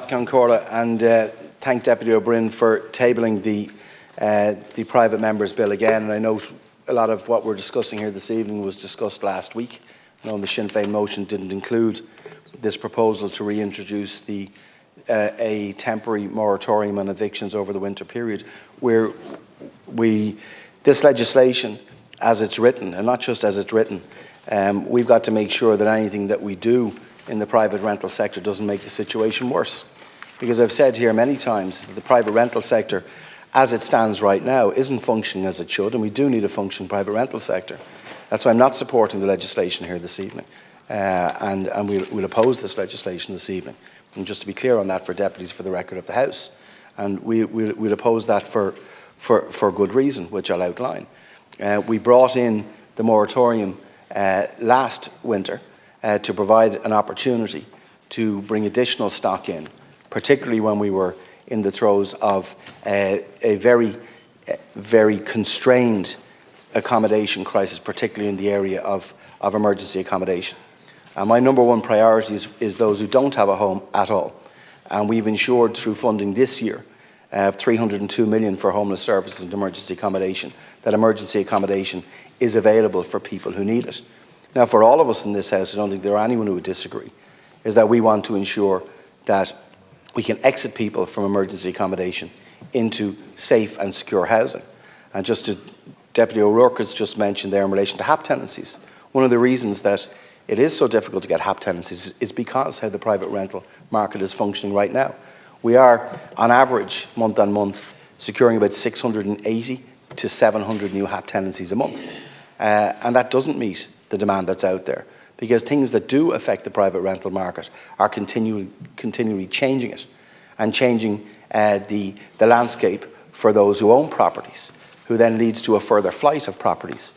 Concora, and thank Deputy O'Brien for tabling the private member's bill again. And I note a lot of what we're discussing here this evening was discussed last week. The Sinn Féin motion didn't include this proposal to reintroduce a temporary moratorium on evictions over the winter period, where this legislation, as it's written, and not just as it's written, we've got to make sure that anything that we do in the private rental sector doesn't make the situation worse. Because I've said here many times that the private rental sector, as it stands right now, isn't functioning as it should, and we do need a functioning private rental sector. That's why I'm not supporting the legislation here this evening, and we'll oppose this legislation this evening. And just to be clear on that for deputies, for the record of the House, and we'll oppose that for good reason, which I'll outline. We brought in the moratorium last winter to provide an opportunity to bring additional stock in, particularly when we were in the throes of a very constrained accommodation crisis, particularly in the area of emergency accommodation. And my number one priority is those who don't have a home at all. And we've ensured through funding this year of 302 million for homeless services and emergency accommodation, that emergency accommodation is available for people who need it. Now, for all of us in this House, I don't think there are anyone who would disagree, is that we want to ensure that we can exit people from emergency accommodation into safe and secure housing. And just to Deputy O'Rourke has just mentioned there in relation to HAP tenancies, one of the reasons that it is so difficult to get HAP tenancies is because how the private rental market is functioning right now. We are, on average, month on month, securing about 680 to 700 new HAP tenancies a month. And that doesn't meet the demand that's out there, because things that do affect the private rental market are continually changing it, and changing the landscape for those who own properties, who then leads to a further flight of properties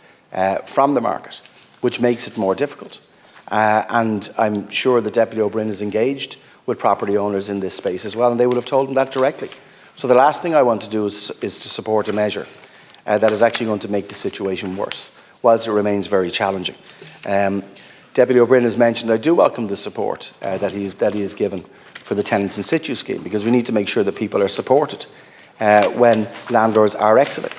from the market, which makes it more difficult. And I'm sure that Deputy O'Brien is engaged with property owners in this space as well, and they would have told him that directly. So the last thing I want to do is to support a measure that is actually going to make the situation worse, whilst it remains very challenging. Deputy O'Brien has mentioned, I do welcome the support that he has given for the tenants in situ scheme, because we need to make sure that people are supported when landlords are exiting.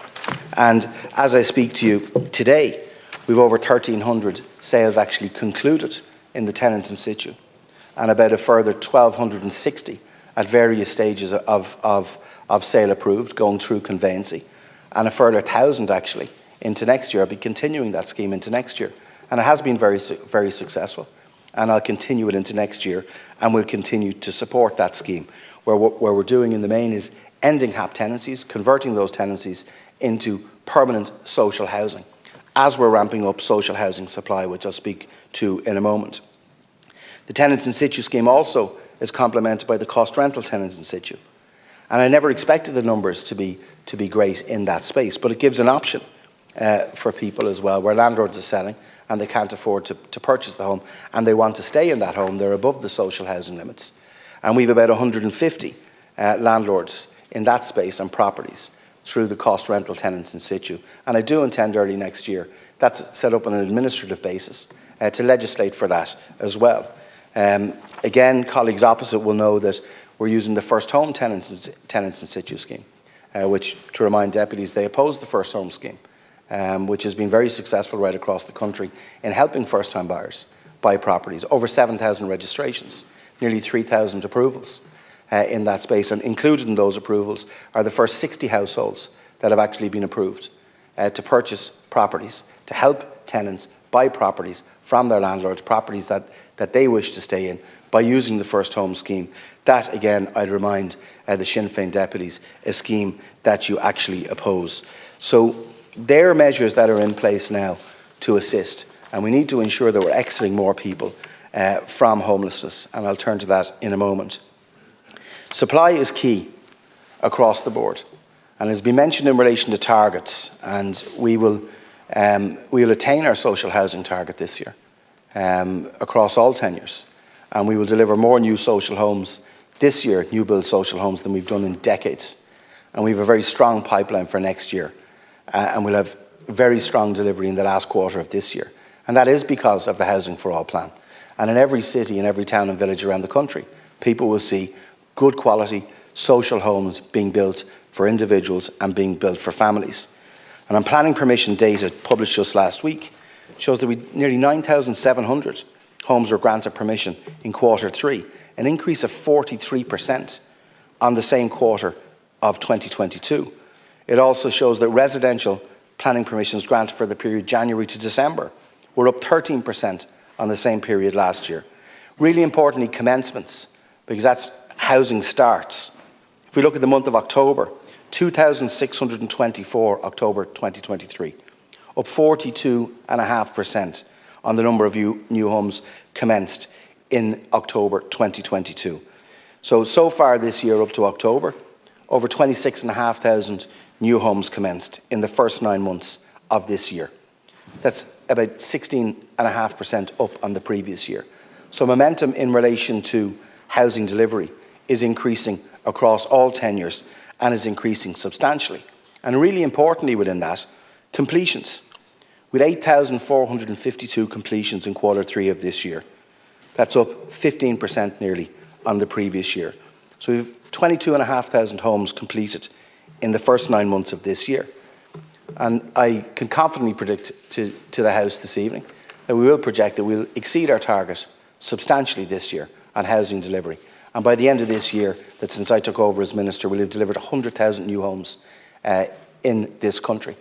And as I speak to you today, we've over 1,300 sales actually concluded in the tenant in situ, and about a further 1,260 at various stages of sale approved, going through conveyancing, and a further 1,000 actually into next year. I'll be continuing that scheme into next year, and it has been very successful, and I'll continue it into next year, and we'll continue to support that scheme, where what we're doing in the main is ending HAP tenancies, converting those tenancies into permanent social housing, as we're ramping up social housing supply, which I'll speak to in a moment. The tenants in situ scheme also is complemented by the cost rental tenants in situ, and I never expected the numbers to be great in that space, but it gives an option for people as well, where landlords are selling and they can't afford to purchase the home, and they want to stay in that home. They're above the social housing limits, and we've about 150 landlords in that space and properties through the cost rental tenants in situ. And I do intend early next year, that's set up on an administrative basis, to legislate for that as well. Again, colleagues opposite will know that we're using the first home tenants in situ scheme, which, to remind deputies, they oppose the first home scheme, which has been very successful right across the country in helping first-time buyers buy properties. Over 7,000 registrations, nearly 3,000 approvals in that space, and included in those approvals are the first 60 households that have actually been approved to purchase properties, to help tenants buy properties from their landlords, properties that they wish to stay in, by using the first home scheme. That, again, I'd remind the Sinn Féin deputies, a scheme that you actually oppose. So there are measures that are in place now to assist, and we need to ensure that we're exiting more people from homelessness, and I'll turn to that in a moment. Supply is key across the board, and has been mentioned in relation to targets, and we'll attain our social housing target this year across all tenures, and we will deliver more new social homes this year, new build social homes, than we've done in decades. And we have a very strong pipeline for next year, and we'll have very strong delivery in the last quarter of this year, and that is because of the Housing for All plan. And in every city, in every town and village around the country, people will see good quality social homes being built for individuals and being built for families. And on planning permission data published just last week shows that nearly 9,700 homes were granted permission in Q3, an increase of 43% on the same quarter of 2022. It also shows that residential planning permissions granted for the period January to December were up 13% on the same period last year. Really importantly, commencements, because that's housing starts. If we look at the month of October, 2,624 October 2023, up 42.5% on the number of new homes commenced in October 2022. So far this year up to October, over 26,500 new homes commenced in the first 9 months of this year. That's about 16.5% up on the previous year. So momentum in relation to housing delivery is increasing across all tenures and is increasing substantially. And really importantly within that, completions. With 8,452 completions in Q3 of this year. That's up 15% nearly on the previous year. So we have 22,500 homes completed in the first 9 months of this year. And I can confidently predict to the House this evening that we will project that we'll exceed our target substantially this year on housing delivery. And by the end of this year, that since I took over as Minister, we'll have delivered 100,000 new homes in this country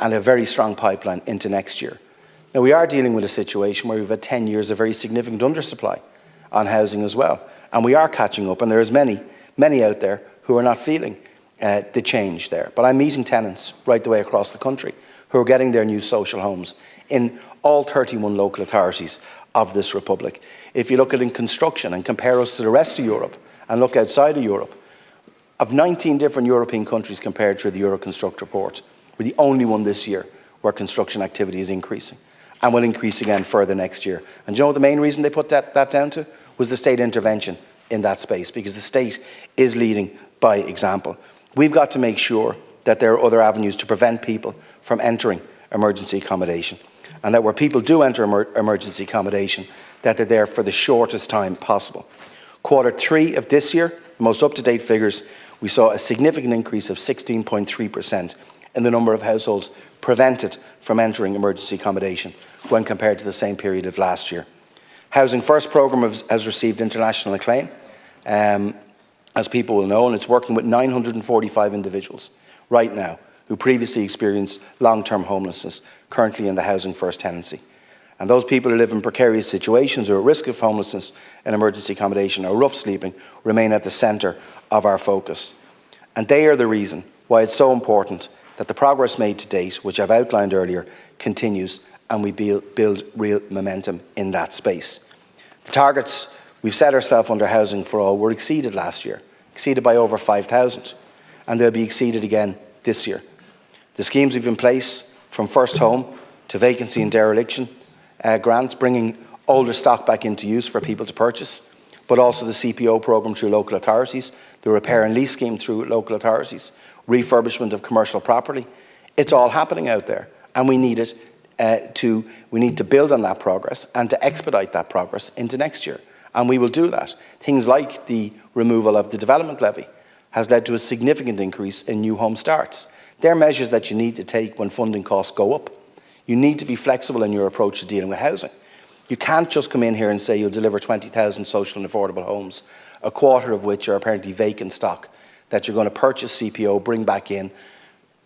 and a very strong pipeline into next year. Now, we are dealing with a situation where we've had 10 years of very significant undersupply on housing as well. And we are catching up, and there's many out there who are not feeling the change there. But I'm meeting tenants right the way across the country who are getting their new social homes in all 31 local authorities of this Republic. If you look at in construction and compare us to the rest of Europe and look outside of Europe, of 19 different European countries compared to the Euroconstruct report, we're the only one this year where construction activity is increasing and will increase again further next year. And do you know what the main reason they put that down to? Was the state intervention in that space, because the state is leading by example. We've got to make sure that there are other avenues to prevent people from entering emergency accommodation, and that where people do enter emergency accommodation, that they're there for the shortest time possible. Q3 of this year, the most up-to-date figures, we saw a significant increase of 16.3% in the number of households prevented from entering emergency accommodation when compared to the same period of last year. Housing First programme has received international acclaim, as people will know, and it's working with 945 individuals right now who previously experienced long-term homelessness, currently in the Housing First tenancy. And those people who live in precarious situations or at risk of homelessness and emergency accommodation or rough sleeping remain at the centre of our focus. And they are the reason why it's so important that the progress made to date, which I've outlined earlier, continues, and we build real momentum in that space. The targets we've set ourselves under Housing for All were exceeded last year, exceeded by over 5,000, and they'll be exceeded again this year. The schemes we've in place, from First Home to vacancy and dereliction grants, bringing older stock back into use for people to purchase, but also the CPO programme through local authorities, the repair and lease scheme through local authorities, refurbishment of commercial property. It's all happening out there, and we need to build on that progress and to expedite that progress into next year. And we will do that. Things like the removal of the development levy has led to a significant increase in new home starts. They're measures that you need to take when funding costs go up. You need to be flexible in your approach to dealing with housing. You can't just come in here and say you'll deliver 20,000 social and affordable homes, a quarter of which are apparently vacant stock, that you're going to purchase CPO, bring back in,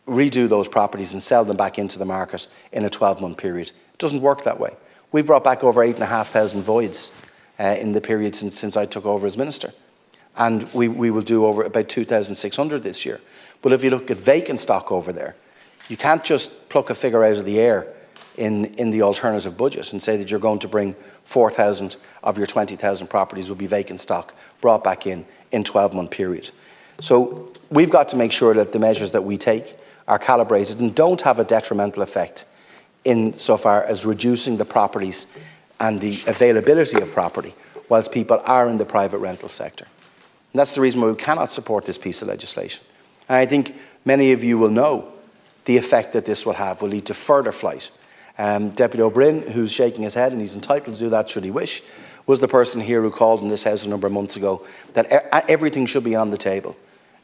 redo those properties and sell them back into the market in a 12-month period. It doesn't work that way. We've brought back over 8,500 voids in the period since I took over as Minister. And we will do over about 2,600 this year. But if you look at vacant stock over there, you can't just pluck a figure out of the air in the alternative budget and say that you're going to bring 4,000 of your 20,000 properties will be vacant stock brought back in 12-month period. So we've got to make sure that the measures that we take are calibrated and don't have a detrimental effect insofar as reducing the properties and the availability of property whilst people are in the private rental sector. And that's the reason why we cannot support this piece of legislation. And I think many of you will know the effect that this will have will lead to further flight. Deputy O'Brien, who's shaking his head, and he's entitled to do that should he wish, was the person here who called in this House a number of months ago that everything should be on the table.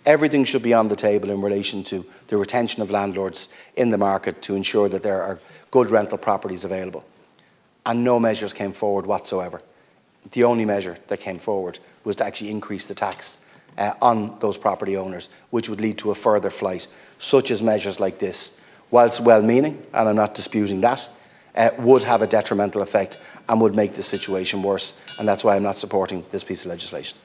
Everything should be on the table in relation to the retention of landlords in the market to ensure that there are good rental properties available. And no measures came forward whatsoever. The only measure that came forward was to actually increase the tax on those property owners, which would lead to a further flight. Such as measures like this, whilst well-meaning, and I'm not disputing that, would have a detrimental effect and would make the situation worse. And that's why I'm not supporting this piece of legislation.